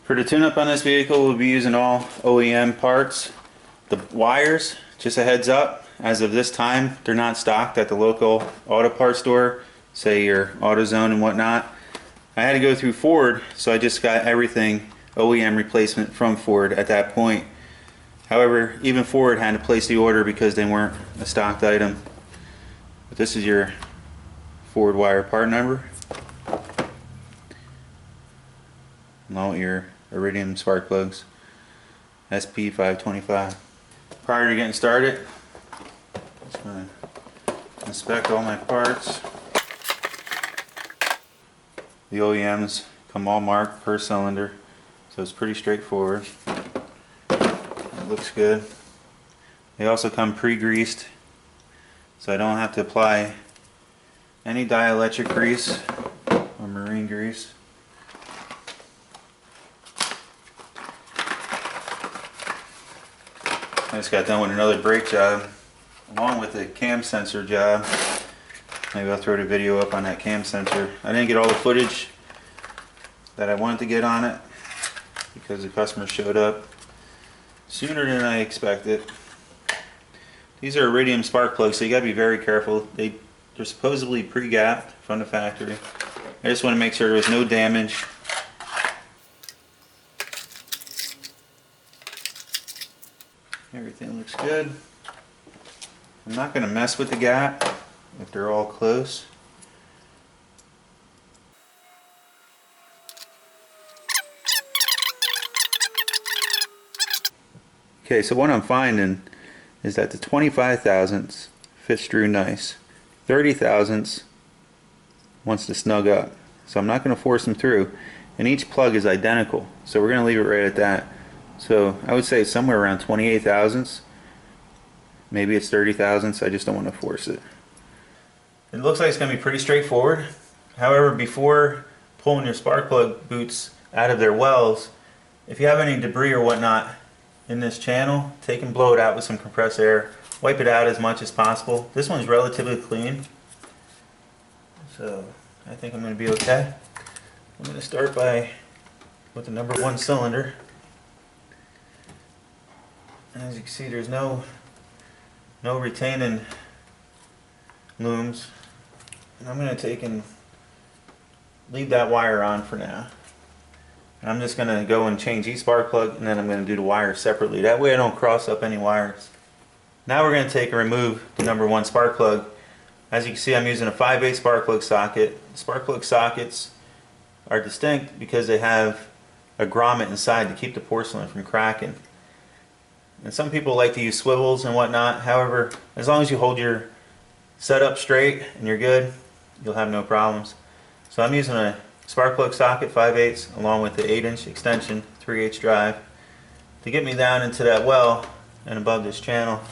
For the tune-up on this vehicle, we'll be using all OEM parts. The wires, just a heads up, as of this time, they're not stocked at the local auto parts store, say your AutoZone and whatnot. I had to go through Ford, so I just got everything OEM replacement from Ford at that point. However, even Ford had to place the order because they weren't a stocked item. But this is your Ford wire part number, along with your iridium spark plugs, SP525. Prior to getting started, I'm just going to inspect all my parts. The OEMs come all marked per cylinder, so it's pretty straightforward. It looks good. They also come pre-greased, so I don't have to apply any dielectric grease or marine grease. I just got done with another brake job along with the cam sensor job. Maybe I'll throw the video up on that cam sensor. I didn't get all the footage that I wanted to get on it because the customer showed up sooner than I expected. These are iridium spark plugs, so you gotta be very careful. They're supposedly pre-gapped from the factory. I just want to make sure there was no damage. Everything looks good. I'm not going to mess with the gap if they're all close. Okay, so what I'm finding is that the 25 thousandths fits through nice. 30 thousandths wants to snug up. So I'm not going to force them through. And each plug is identical. So we're going to leave it right at that. So I would say somewhere around 28 thousandths. Maybe it's 30 thousandths. I just don't want to force it. It looks like it's going to be pretty straightforward. However, before pulling your spark plug boots out of their wells, if you have any debris or whatnot in this channel, take and blow it out with some compressed air. Wipe it out as much as possible. This one's relatively clean, so I think I'm going to be okay. I'm going to start with the number 1 cylinder. As you can see, there's no retaining looms, and I'm going to take and leave that wire on for now. And I'm just going to go and change each spark plug, and then I'm going to do the wires separately. That way I don't cross up any wires. Now we're going to take and remove the number 1 spark plug. As you can see, I'm using a 5/8 spark plug socket. Spark plug sockets are distinct because they have a grommet inside to keep the porcelain from cracking. And some people like to use swivels and whatnot. However, as long as you hold your setup straight and you're good, you'll have no problems. So I'm using a spark plug socket 5/8 along with the 8-inch extension 3/8 drive to get me down into that well and above this channel.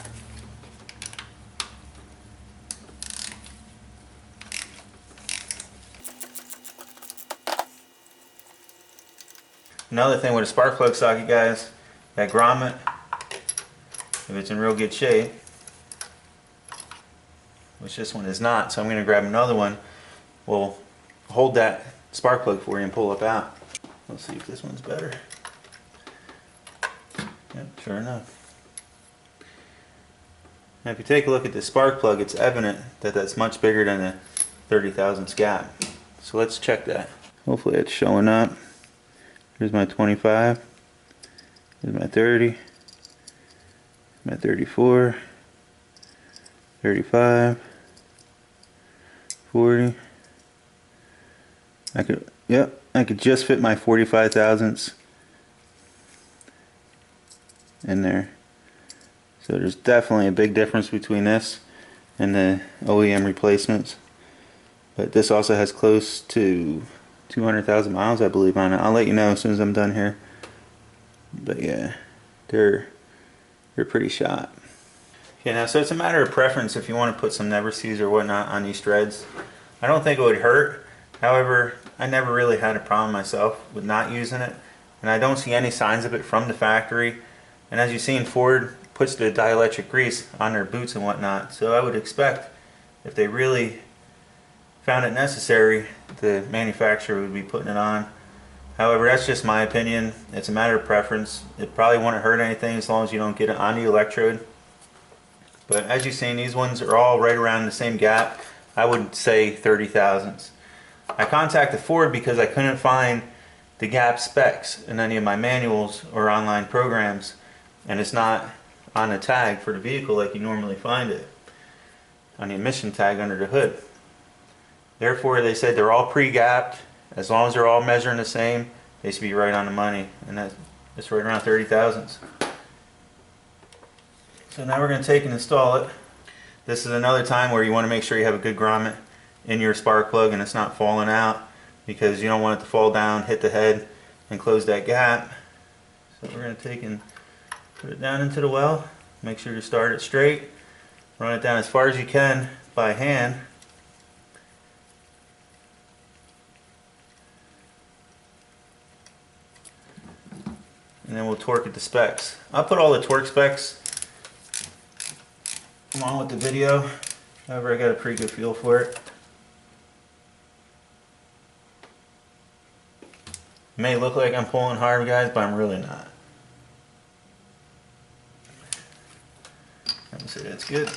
Another thing with a spark plug socket, guys, that grommet, if it's in real good shape, which this one is not, so I'm going to grab another one, we'll hold that spark plug for you and pull it out. Let's see if this one's better. Yep, sure enough. Now if you take a look at the spark plug, it's evident that that's much bigger than the 30 thousandths gap. So let's check that. Hopefully it's showing up. Here's my 25, here's my 30, my 34, 35, 40. I could just fit my 45 thousandths in there. So there's definitely a big difference between this and the OEM replacements. But this also has close to 200,000 miles, I believe, on it. I'll let you know as soon as I'm done here. But yeah, they're pretty shot. Okay, now so it's a matter of preference if you want to put some never sees or whatnot on these threads. I don't think it would hurt. However, I never really had a problem myself with not using it, and I don't see any signs of it from the factory. And as you've seen, Ford puts the dielectric grease on their boots and whatnot, so I would expect if they really found it necessary, the manufacturer would be putting it on. However, that's just my opinion. It's a matter of preference. It probably won't hurt anything as long as you don't get it on the electrode. But as you've seen, these ones are all right around the same gap. I would say 30 thousandths. I contacted Ford because I couldn't find the gap specs in any of my manuals or online programs, and it's not on the tag for the vehicle like you normally find it on the emission tag under the hood. Therefore, they said they're all pre-gapped. As long as they're all measuring the same, they should be right on the money, and that's right around 30 thousandths. So now we're going to take and install it. This is another time where you want to make sure you have a good grommet in your spark plug and it's not falling out, because you don't want it to fall down, hit the head, and close that gap. So we're going to take and put it down into the well. Make sure you start it straight. Run it down as far as you can by hand. And then we'll torque it to specs. I'll put all the torque specs along with the video. However, I got a pretty good feel for it. It may look like I'm pulling hard, guys, but I'm really not. Let me see, that's good.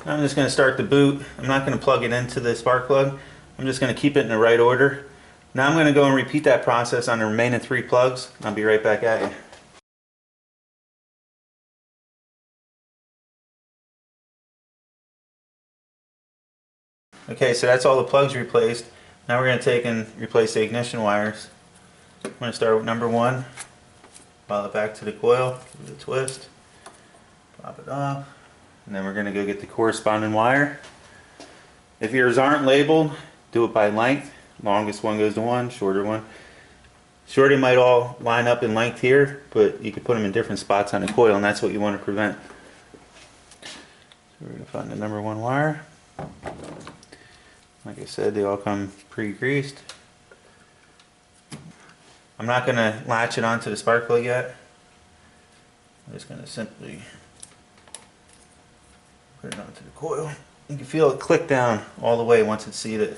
I'm just going to start the boot. I'm not going to plug it into the spark plug. I'm just going to keep it in the right order. Now I'm going to go and repeat that process on the remaining 3 plugs. I'll be right back at you. Okay, so that's all the plugs replaced. Now we're going to take and replace the ignition wires. I'm going to start with number 1. Follow it back to the coil, give it a twist, pop it off, and then we're going to go get the corresponding wire. If yours aren't labeled, do it by length. Longest one goes to 1, shorter one. Shorty might all line up in length here, but you can put them in different spots on the coil, and that's what you want to prevent. So we're going to find the number 1 wire. Like I said, they all come pre-greased. I'm not going to latch it onto the spark plug yet. I'm just going to simply put it onto the coil. You can feel it click down all the way once it's seated.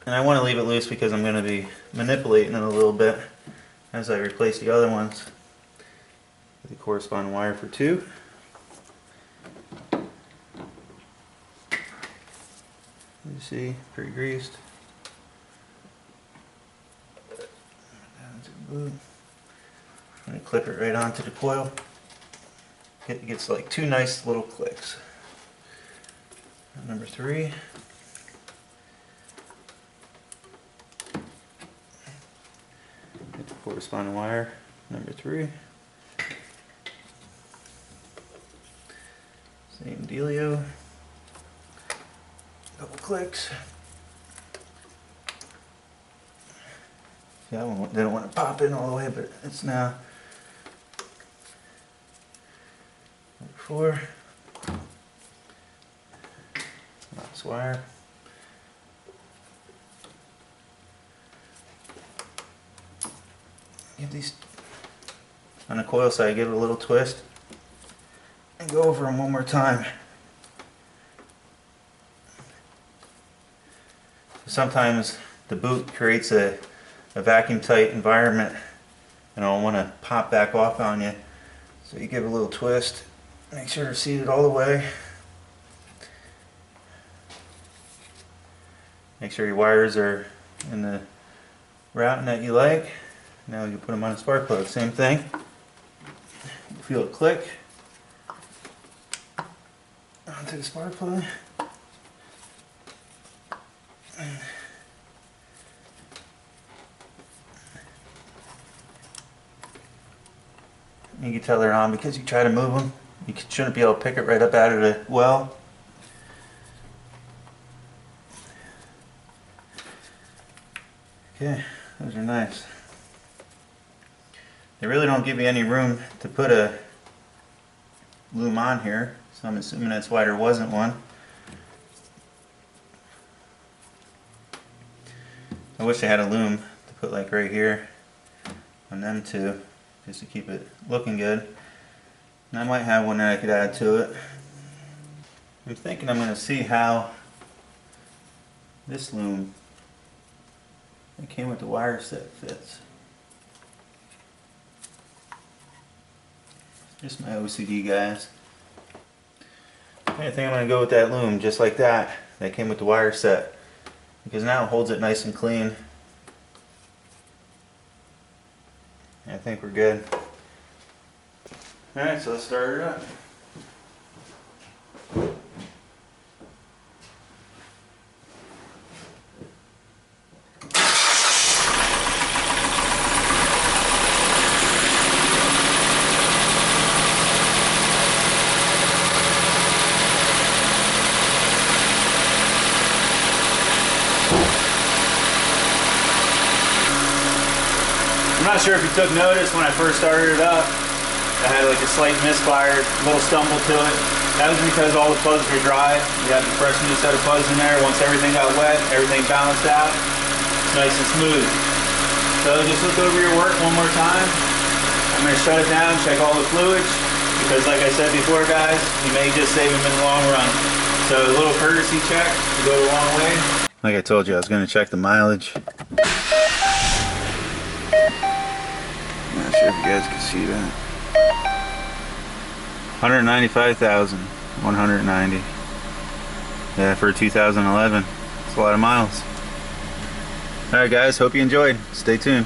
And I want to leave it loose because I'm going to be manipulating it a little bit as I replace the other ones with the corresponding wire for 2. You see, pre-greased. I'm going to clip it right onto the coil. It gets like 2 nice little clicks. Number 3. Get the corresponding wire, number 3. Same dealio. Couple clicks. Yeah, I didn't want to pop in all the way, but it's now. Number 4. Last wire. Give these on the coil side, give it a little twist, and go over them one more time. Sometimes the boot creates a vacuum tight environment and I'll want to pop back off on you. So you give it a little twist, make sure it's seated all the way. Make sure your wires are in the routing that you like. Now you put them on a spark plug, same thing. Feel it click onto the spark plug. You can tell they're on because you try to move them. You shouldn't be able to pick it right up out of the well. Okay, those are nice. They really don't give you any room to put a loom on here, so I'm assuming that's why there wasn't one. I wish I had a loom to put like right here on them two, just to keep it looking good. And I might have one that I could add to it. I'm thinking I'm going to see how this loom It came with the wire set fits. Just my OCD, guys. I think I'm going to go with that loom just like that. That came with the wire set. Because now it holds it nice and clean. I think we're good. Alright, so let's start it up. I'm not sure if you took notice when I first started it up. I had like a slight misfire, a little stumble to it. That was because all the plugs were dry. You had the fresh new set of plugs in there. Once everything got wet, everything balanced out. It's nice and smooth. So just look over your work one more time. I'm going to shut it down, check all the fluids, because like I said before, guys, you may just save them in the long run. So a little courtesy check to go a long way. Like I told you, I was going to check the mileage. Not sure if you guys can see that. 195,190. Yeah, for 2011. It's a lot of miles. Alright guys, hope you enjoyed. Stay tuned.